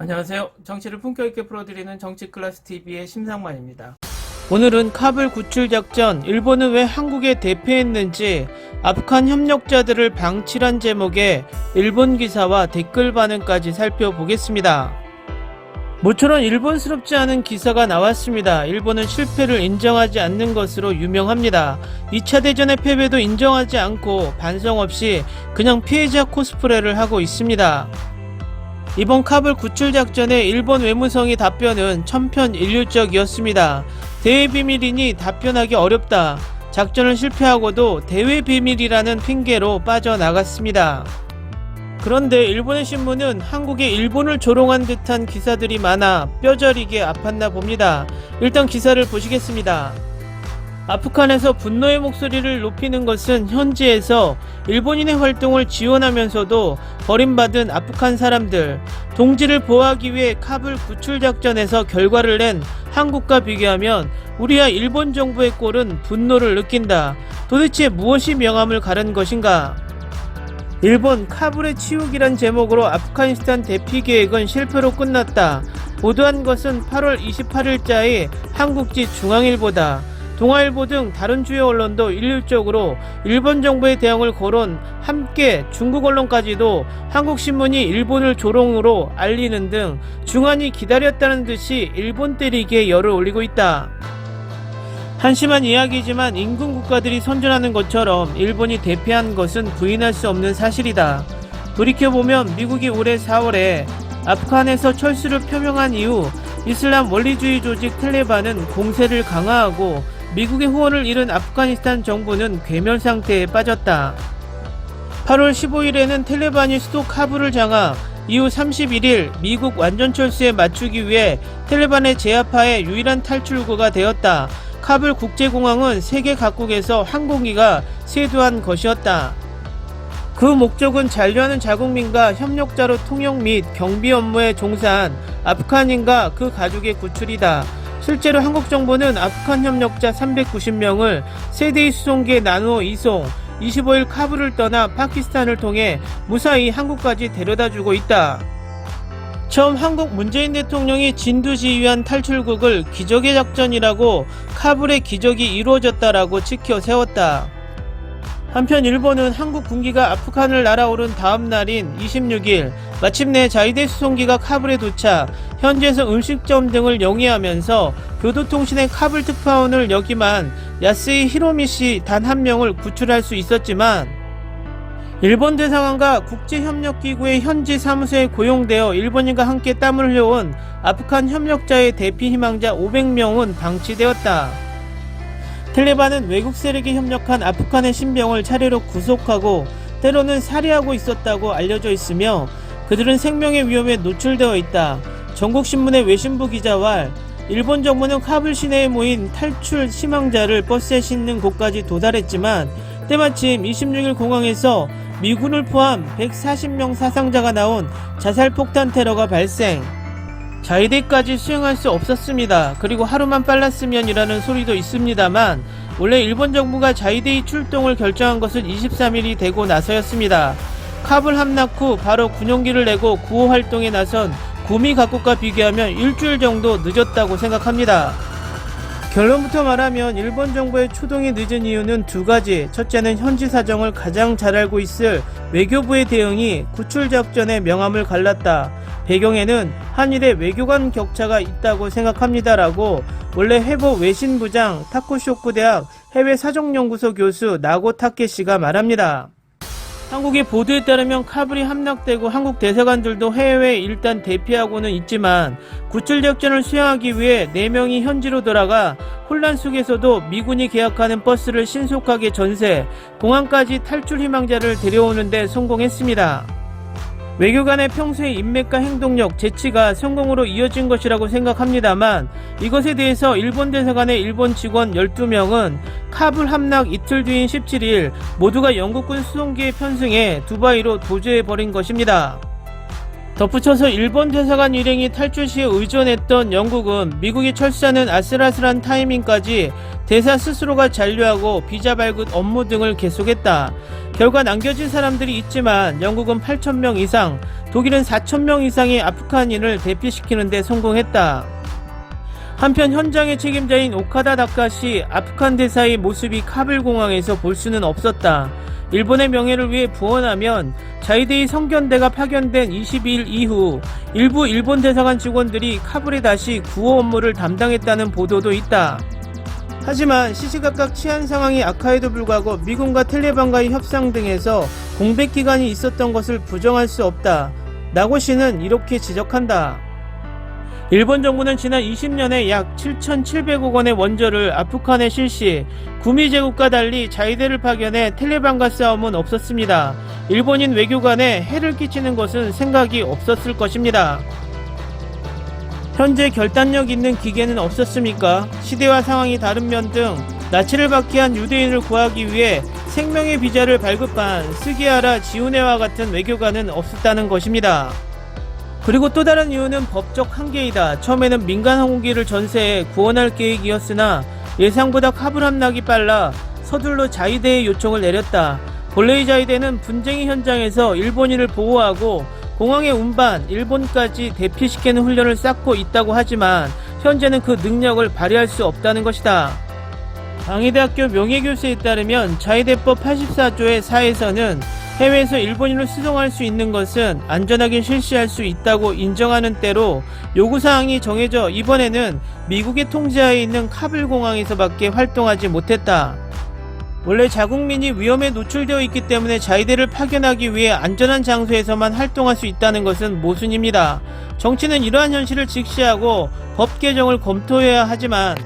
안녕하세요. 정치를 품격 있게 풀어드리는 정치클래스TV의 심상만입니다. 오늘은 카불 구출 작전, 일본은 왜 한국에 대피했는지, 아프간 협력자들을 방치란 제목의 일본 기사와 댓글 반응까지 살펴보겠습니다. 모처럼 일본스럽지 않은 기사가 나왔습니다. 일본은 실패를 인정하지 않는 것으로 유명합니다. 2차 대전의 패배도 인정하지 않고 반성 없이 그냥 피해자 코스프레를 하고 있습니다. 이번 카불 구출 작전의 일본 외무성의 답변은 천편일률적이었습니다. 대외 비밀이니 답변하기 어렵다. 작전을 실패하고도 대외 비밀이라는 핑계로 빠져나갔습니다. 그런데 일본의 신문은 한국에 일본을 조롱한 듯한 기사들이 많아 뼈저리게 아팠나 봅니다. 일단 기사를 보시겠습니다. 아프간에서 분노의 목소리를 높이는 것은 현지에서 일본인의 활동을 지원하면서도 버림받은 아프간 사람들, 동지를 보호하기 위해 카불 구출 작전에서 결과를 낸 한국과 비교하면 우리와 일본 정부의 꼴은 분노를 느낀다. 도대체 무엇이 명함을 가른 것인가? 일본 카불의 치욕이란 제목으로 아프가니스탄 대피 계획은 실패로 끝났다. 보도한 것은 8월 28일자의 한국지 중앙일보다. 동아일보 등 다른 주요 언론도 일률적으로 일본 정부의 대응을 거론, 함께 중국 언론까지도 한국신문이 일본을 조롱으로 알리는 등 중한이 기다렸다는 듯이 일본 때리기에 열을 올리고 있다. 한심한 이야기지만 인근 국가들이 선전하는 것처럼 일본이 대피한 것은 부인할 수 없는 사실이다. 돌이켜보면 미국이 올해 4월에 아프간에서 철수를 표명한 이후 이슬람 원리주의 조직 텔레반은 공세를 강화하고 미국의 후원을 잃은 아프가니스탄 정부는 괴멸 상태에 빠졌다. 8월 15일에는 텔레반이 수도 카불을 장악, 이후 31일 미국 완전 철수에 맞추기 위해 텔레반의 제압하에 유일한 탈출구가 되었다. 카불 국제공항은 세계 각국에서 항공기가 쇄도한 것이었다. 그 목적은 잔류하는 자국민과 협력자로 통역 및 경비 업무에 종사한 아프간인과 그 가족의 구출이다. 실제로 한국 정부는 아프간 협력자 390명을 세 대의 수송기에 나누어 이송, 25일 카불을 떠나 파키스탄을 통해 무사히 한국까지 데려다주고 있다. 처음 한국 문재인 대통령이 진두지휘한 탈출국을 기적의 작전이라고 카불의 기적이 이루어졌다라고 지켜 세웠다. 한편 일본은 한국 군기가 아프간을 날아오른 다음 날인 26일 마침내 자위대 수송기가 카불에 도착, 현지에서 음식점 등을 영위하면서 교도통신의 카불 특파원을 역임한 야스이 히로미씨 단 한 명을 구출할 수 있었지만, 일본 대사관과 국제협력기구의 현지 사무소에 고용되어 일본인과 함께 땀을 흘려온 아프간 협력자의 대피 희망자 500명은 방치되었다. 텔레반은 외국 세력에 협력한 아프간의 신병을 차례로 구속하고 때로는 살해하고 있었다고 알려져 있으며 그들은 생명의 위험에 노출되어 있다. 전국신문의 외신부 기자와 일본 정부는 카불 시내에 모인 탈출 희망자를 버스에 싣는 곳까지 도달했지만 때마침 26일 공항에서 미군을 포함 140명 사상자가 나온 자살폭탄 테러가 발생. 자위대까지 수행할 수 없었습니다. 그리고 하루만 빨랐으면이라는 소리도 있습니다만 원래 일본 정부가 자위대의 출동을 결정한 것은 23일이 되고 나서였습니다. 카불 함락 후 바로 군용기를 내고 구호 활동에 나선 구미 각국과 비교하면 일주일 정도 늦었다고 생각합니다. 결론부터 말하면 일본 정부의 초동이 늦은 이유는 두 가지. 첫째는 현지 사정을 가장 잘 알고 있을 외교부의 대응이 구출작전의 명함을 갈랐다. 배경에는 한일의 외교관 격차가 있다고 생각합니다라고 원래 회보 외신부장 타쿠쇼쿠 대학 해외사정연구소 교수 나고 타케시가 말합니다. 한국의 보도에 따르면 카불이 함락되고 한국 대사관들도 해외에 일단 대피하고는 있지만 구출작전을 수행하기 위해 4명이 현지로 돌아가 혼란 속에서도 미군이 계약하는 버스를 신속하게 전세, 공항까지 탈출 희망자를 데려오는 데 성공했습니다. 외교관의 평소의 인맥과 행동력, 재치가 성공으로 이어진 것이라고 생각합니다만 이것에 대해서 일본 대사관의 일본 직원 12명은 카불 함락 이틀 뒤인 17일 모두가 영국군 수송기에 편승해 두바이로 도주해버린 것입니다. 덧붙여서 일본 대사관 일행이 탈출 시에 의존했던 영국은 미국이 철수하는 아슬아슬한 타이밍까지 대사 스스로가 잔류하고 비자 발급 업무 등을 계속했다. 결과 남겨진 사람들이 있지만 영국은 8,000명 이상, 독일은 4,000명 이상의 아프간인을 대피시키는 데 성공했다. 한편 현장의 책임자인 오카다 다카시 아프간 대사의 모습이 카불 공항에서 볼 수는 없었다. 일본의 명예를 위해 부원하면 자위대의 성견대가 파견된 22일 이후 일부 일본 대사관 직원들이 카불에 다시 구호 업무를 담당했다는 보도도 있다. 하지만 시시각각 치안 상황이 악화에도 불구하고 미군과 텔레반과의 협상 등에서 공백 기간이 있었던 것을 부정할 수 없다. 나고시는 이렇게 지적한다. 일본 정부는 지난 20년에 약 7,700억 원의 원조를 아프간에 실시, 구미 제국과 달리 자위대를 파견해 텔레반과 싸움은 없었습니다. 일본인 외교관에 해를 끼치는 것은 생각이 없었을 것입니다. 현재 결단력 있는 기계는 없었습니까? 시대와 상황이 다른 면 등 나치를 박해한 유대인을 구하기 위해 생명의 비자를 발급한 스기하라 지우네와 같은 외교관은 없었다는 것입니다. 그리고 또 다른 이유는 법적 한계이다. 처음에는 민간 항공기를 전세해 구원할 계획이었으나 예상보다 카불 함락이 빨라 서둘러 자위대의 요청을 내렸다. 본래의 자위대는 분쟁의 현장에서 일본인을 보호하고 공항의 운반, 일본까지 대피시키는 훈련을 쌓고 있다고 하지만 현재는 그 능력을 발휘할 수 없다는 것이다. 방위대학교 명예교수에 따르면 자위대법 84조의 4에서는 해외에서 일본인을 수송할 수 있는 것은 안전하게 실시할 수 있다고 인정하는 때로 요구사항이 정해져 이번에는 미국의 통제하에 있는 카불 공항에서밖에 활동하지 못했다. 원래 자국민이 위험에 노출되어 있기 때문에 자위대를 파견하기 위해 안전한 장소에서만 활동할 수 있다는 것은 모순입니다. 정치는 이러한 현실을 직시하고 법 개정을 검토해야 하지만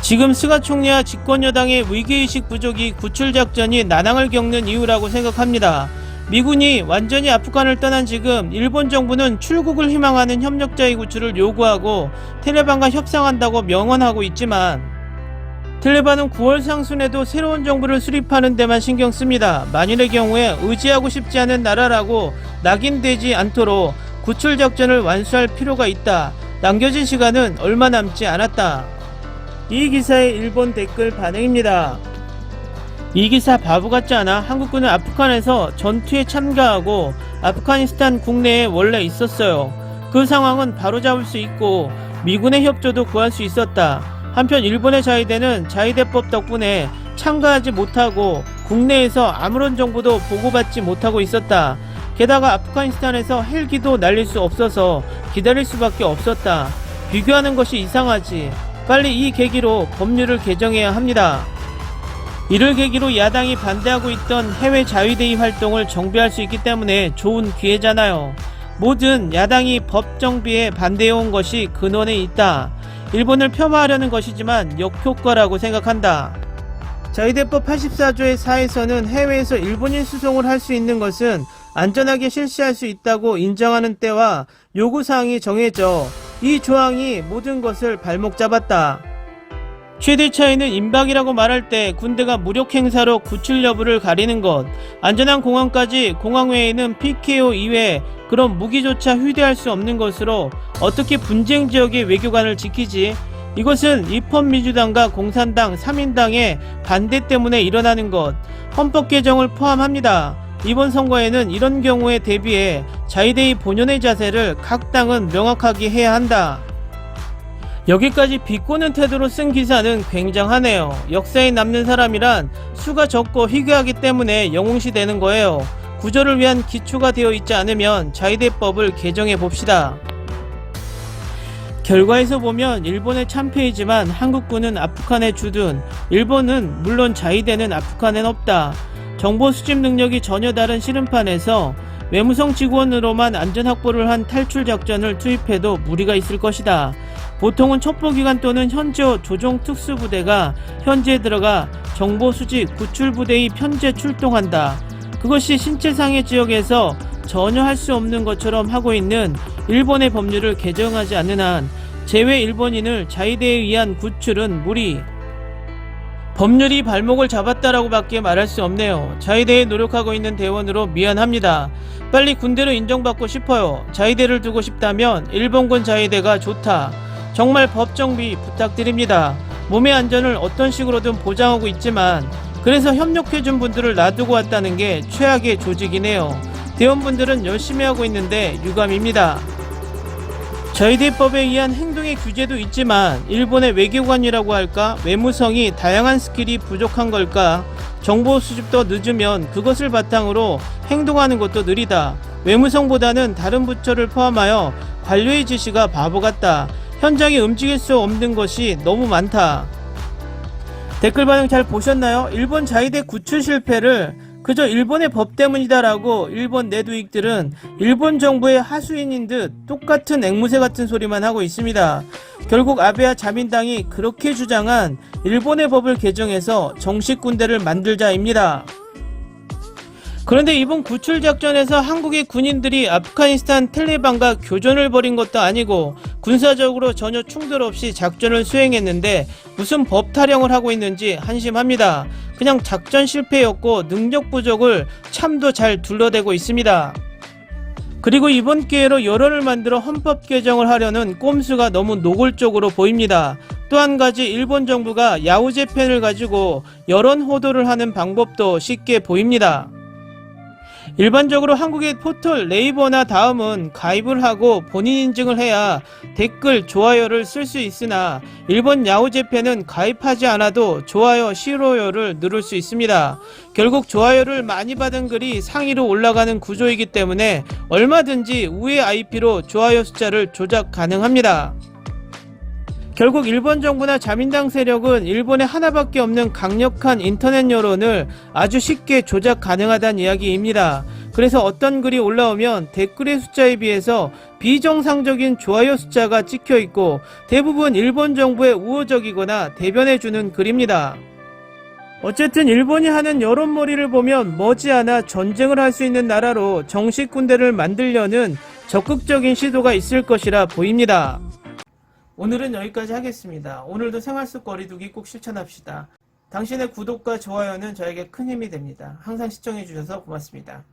지금 스가 총리와 집권여당의 위기의식 부족이 구출작전이 난항을 겪는 이유라고 생각합니다. 미군이 완전히 아프간을 떠난 지금 일본 정부는 출국을 희망하는 협력자의 구출을 요구하고 텔레반과 협상한다고 명언하고 있지만 텔레반은 9월 상순에도 새로운 정부를 수립하는 데만 신경 씁니다. 만일의 경우에 의지하고 싶지 않은 나라라고 낙인되지 않도록 구출작전을 완수할 필요가 있다. 남겨진 시간은 얼마 남지 않았다. 이 기사의 일본 댓글 반응입니다. 이 기사 바보 같지 않아? 한국군은 아프간에서 전투에 참가하고 아프가니스탄 국내에 원래 있었어요. 그 상황은 바로잡을 수 있고 미군의 협조도 구할 수 있었다. 한편 일본의 자위대는 자위대법 덕분에 참가하지 못하고 국내에서 아무런 정보도 보고받지 못하고 있었다. 게다가 아프가니스탄에서 헬기도 날릴 수 없어서 기다릴 수밖에 없었다. 비교하는 것이 이상하지. 빨리 이 계기로 법률을 개정해야 합니다. 이를 계기로 야당이 반대하고 있던 해외 자위대의 활동을 정비할 수 있기 때문에 좋은 기회잖아요. 모든 야당이 법 정비에 반대해온 것이 근원에 있다. 일본을 폄하하려는 것이지만 역효과라고 생각한다. 자위대법 84조의 4에서는 해외에서 일본인 수송을 할 수 있는 것은 안전하게 실시할 수 있다고 인정하는 때와 요구사항이 정해져 이 조항이 모든 것을 발목 잡았다. 최대 차이는 임박이라고 말할 때 군대가 무력 행사로 구출 여부를 가리는 것, 안전한 공항까지 공항 외에는 PKO 이외에 그런 무기조차 휴대할 수 없는 것으로 어떻게 분쟁 지역의 외교관을 지키지? 이것은 입헌민주당과 공산당, 3인당의 반대 때문에 일어나는 것, 헌법 개정을 포함합니다. 이번 선거에는 이런 경우에 대비해 자위대의 본연의 자세를 각 당은 명확하게 해야 한다. 여기까지 비꼬는 태도로 쓴 기사는 굉장하네요. 역사에 남는 사람이란 수가 적고 희귀하기 때문에 영웅시 되는 거예요. 구조를 위한 기초가 되어 있지 않으면 자위대법을 개정해 봅시다. 결과에서 보면 일본의 참패이지만 한국군은 아프간에 주둔, 일본은 물론 자위대는 아프간엔 없다. 정보 수집 능력이 전혀 다른 씨름판에서 외무성 직원으로만 안전확보를 한 탈출작전을 투입해도 무리가 있을 것이다. 보통은 첩보기관 또는 현지어 조종특수부대가 현지에 들어가 정보 수집, 구출부대의 편제 출동한다. 그것이 신체상해 지역에서 전혀 할 수 없는 것처럼 하고 있는 일본의 법률을 개정하지 않는 한 제외 일본인을 자위대에 의한 구출은 무리. 법률이 발목을 잡았다라고 밖에 말할 수 없네요. 자위대에 노력하고 있는 대원으로 미안합니다. 빨리 군대로 인정받고 싶어요. 자위대를 두고 싶다면 일본군 자위대가 좋다. 정말 법 정비 부탁드립니다. 몸의 안전을 어떤 식으로든 보장하고 있지만 그래서 협력해준 분들을 놔두고 왔다는 게 최악의 조직이네요. 대원분들은 열심히 하고 있는데 유감입니다. 자위대법에 의한 행동의 규제도 있지만 일본의 외교관이라고 할까? 외무성이 다양한 스킬이 부족한 걸까? 정보 수집도 늦으면 그것을 바탕으로 행동하는 것도 느리다. 외무성보다는 다른 부처를 포함하여 관료의 지시가 바보 같다. 현장에 움직일 수 없는 것이 너무 많다. 댓글 반응 잘 보셨나요? 일본 자위대 구출 실패를 그저 일본의 법 때문이다라고 일본 내두익들은 일본 정부의 하수인인 듯 똑같은 앵무새 같은 소리만 하고 있습니다. 결국 아베와 자민당이 그렇게 주장한 일본의 법을 개정해서 정식 군대를 만들자입니다. 그런데 이번 구출작전에서 한국의 군인들이 아프가니스탄 텔레반과 교전을 벌인 것도 아니고 군사적으로 전혀 충돌 없이 작전을 수행했는데 무슨 법 타령을 하고 있는지 한심합니다. 그냥 작전 실패였고 능력 부족을 참도 잘 둘러대고 있습니다. 그리고 이번 기회로 여론을 만들어 헌법 개정을 하려는 꼼수가 너무 노골적으로 보입니다. 또 한 가지 일본 정부가 야후제펜을 가지고 여론 호도를 하는 방법도 쉽게 보입니다. 일반적으로 한국의 포털 네이버나 다음은 가입을 하고 본인 인증을 해야 댓글, 좋아요를 쓸 수 있으나 일본 야후제펜은 가입하지 않아도 좋아요, 싫어요를 누를 수 있습니다. 결국 좋아요를 많이 받은 글이 상위로 올라가는 구조이기 때문에 얼마든지 우회 IP로 좋아요 숫자를 조작 가능합니다. 결국 일본 정부나 자민당 세력은 일본에 하나밖에 없는 강력한 인터넷 여론을 아주 쉽게 조작 가능하다는 이야기입니다. 그래서 어떤 글이 올라오면 댓글의 숫자에 비해서 비정상적인 좋아요 숫자가 찍혀있고 대부분 일본 정부에 우호적이거나 대변해주는 글입니다. 어쨌든 일본이 하는 여론몰이를 보면 머지않아 전쟁을 할 수 있는 나라로 정식 군대를 만들려는 적극적인 시도가 있을 것이라 보입니다. 오늘은 여기까지 하겠습니다. 오늘도 생활 속 거리두기 꼭 실천합시다. 당신의 구독과 좋아요는 저에게 큰 힘이 됩니다. 항상 시청해주셔서 고맙습니다.